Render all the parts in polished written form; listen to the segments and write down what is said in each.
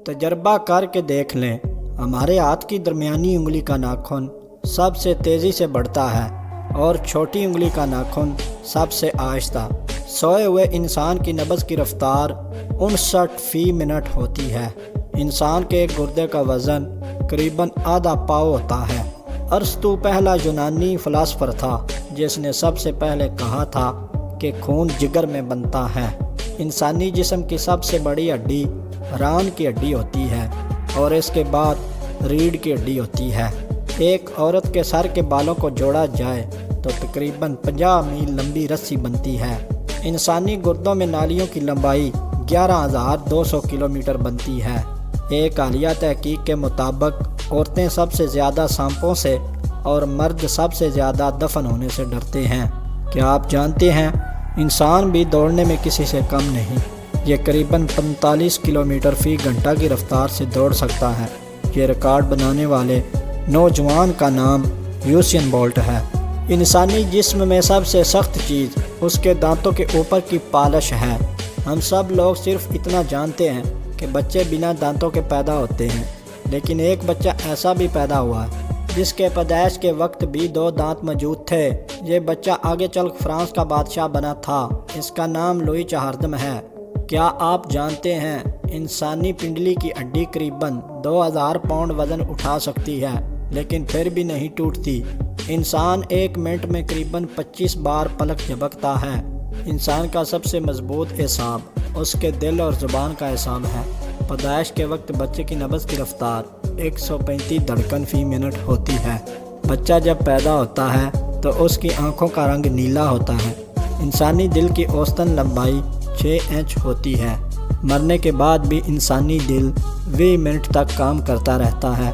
تجربہ کر کے دیکھ لیں، ہمارے ہاتھ کی درمیانی انگلی کا ناخن سب سے تیزی سے بڑھتا ہے اور چھوٹی انگلی کا ناخن سب سے آہستہ۔ سوئے ہوئے انسان کی نبض کی رفتار 59 فی منٹ ہوتی ہے۔ انسان کے ایک گردے کا وزن قریباً آدھا پاؤ ہوتا ہے۔ ارسطو پہلا یونانی فلاسفر تھا جس نے سب سے پہلے کہا تھا کہ خون جگر میں بنتا ہے۔ انسانی جسم کی سب سے بڑی ہڈی ران کی ہڈی ہوتی ہے اور اس کے بعد ریڑھ کی ہڈی ہوتی ہے۔ ایک عورت کے سر کے بالوں کو جوڑا جائے تو تقریباً 50 میل لمبی رسی بنتی ہے۔ انسانی گردوں میں نالیوں کی لمبائی 11,200 کلومیٹر بنتی ہے۔ ایک حالیہ تحقیق کے مطابق عورتیں سب سے زیادہ سانپوں سے اور مرد سب سے زیادہ دفن ہونے سے ڈرتے ہیں۔ کیا آپ جانتے ہیں انسان بھی دوڑنے میں کسی سے کم نہیں؟ یہ قریباً 45 کلومیٹر فی گھنٹہ کی رفتار سے دوڑ سکتا ہے۔ یہ ریکارڈ بنانے والے نوجوان کا نام یوسین بولٹ ہے۔ انسانی جسم میں سب سے سخت چیز اس کے دانتوں کے اوپر کی پالش ہے۔ ہم سب لوگ صرف اتنا جانتے ہیں کہ بچے بنا دانتوں کے پیدا ہوتے ہیں، لیکن ایک بچہ ایسا بھی پیدا ہوا ہے جس کے پیدائش کے وقت بھی 2 دانت موجود تھے۔ یہ بچہ آگے چل فرانس کا بادشاہ بنا تھا۔ اس کا نام لوئی چہاردم ہے۔ کیا آپ جانتے ہیں انسانی پنڈلی کی ہڈی قریباً 2000 پاؤنڈ وزن اٹھا سکتی ہے لیکن پھر بھی نہیں ٹوٹتی۔ انسان 1 منٹ میں قریباً 25 بار پلک جھپکتا ہے۔ انسان کا سب سے مضبوط اعصاب اس کے دل اور زبان کا اعصاب ہے۔ پیدائش کے وقت بچے کی نبض کی رفتار 135 دھڑکن فی منٹ ہوتی ہے۔ بچہ جب پیدا ہوتا ہے تو اس کی آنکھوں کا رنگ نیلا ہوتا ہے۔ انسانی دل کی اوسطاً لمبائی 6 انچ ہوتی ہے۔ مرنے کے بعد بھی انسانی دل 20 منٹ تک کام کرتا رہتا ہے۔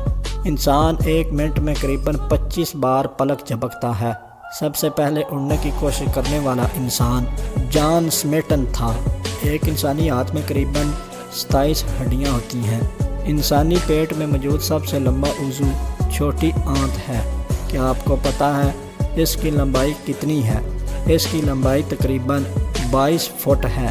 انسان 1 منٹ میں قریباً 25 بار پلک جھپکتا ہے۔ سب سے پہلے اڑنے کی کوشش کرنے والا انسان جان سمیٹن تھا۔ ایک انسانی ہاتھ میں قریباً 27 ہڈیاں ہوتی ہیں۔ انسانی پیٹ میں موجود سب سے لمبا عضو چھوٹی آنت ہے۔ کیا آپ کو پتہ ہے اس کی لمبائی کتنی ہے؟ اس کی لمبائی تقریباً 22 فٹ ہے۔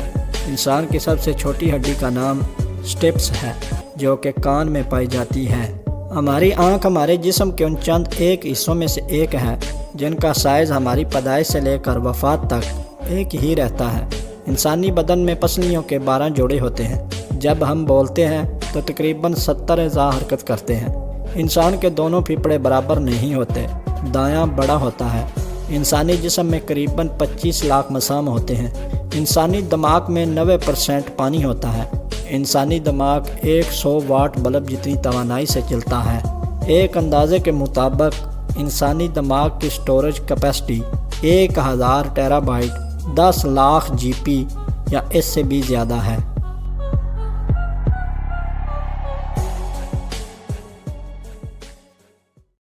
انسان کی سب سے چھوٹی ہڈی کا نام سٹیپس ہے جو کہ کان میں پائی جاتی ہے۔ ہماری آنکھ ہمارے جسم کے ان چند ایک حصوں میں سے ایک ہے جن کا سائز ہماری پیدائش سے لے کر وفات تک ایک ہی رہتا ہے۔ انسانی بدن میں پسلیوں کے 12 جوڑے ہوتے ہیں۔ جب ہم بولتے ہیں تو تقریباً 70 اعضاء حرکت کرتے ہیں۔ انسان کے دونوں پھیپھڑے برابر نہیں ہوتے، دایاں بڑا ہوتا ہے۔ انسانی جسم میں قریباً 25 لاکھ مسام ہوتے ہیں۔ انسانی دماغ میں 90% پانی ہوتا ہے۔ انسانی دماغ 100 واٹ بلب جتنی توانائی سے چلتا ہے۔ ایک اندازے کے مطابق انسانی دماغ کی storage capacity 1000 terabyte 10 lakh G B یا اس سے بھی زیادہ ہے۔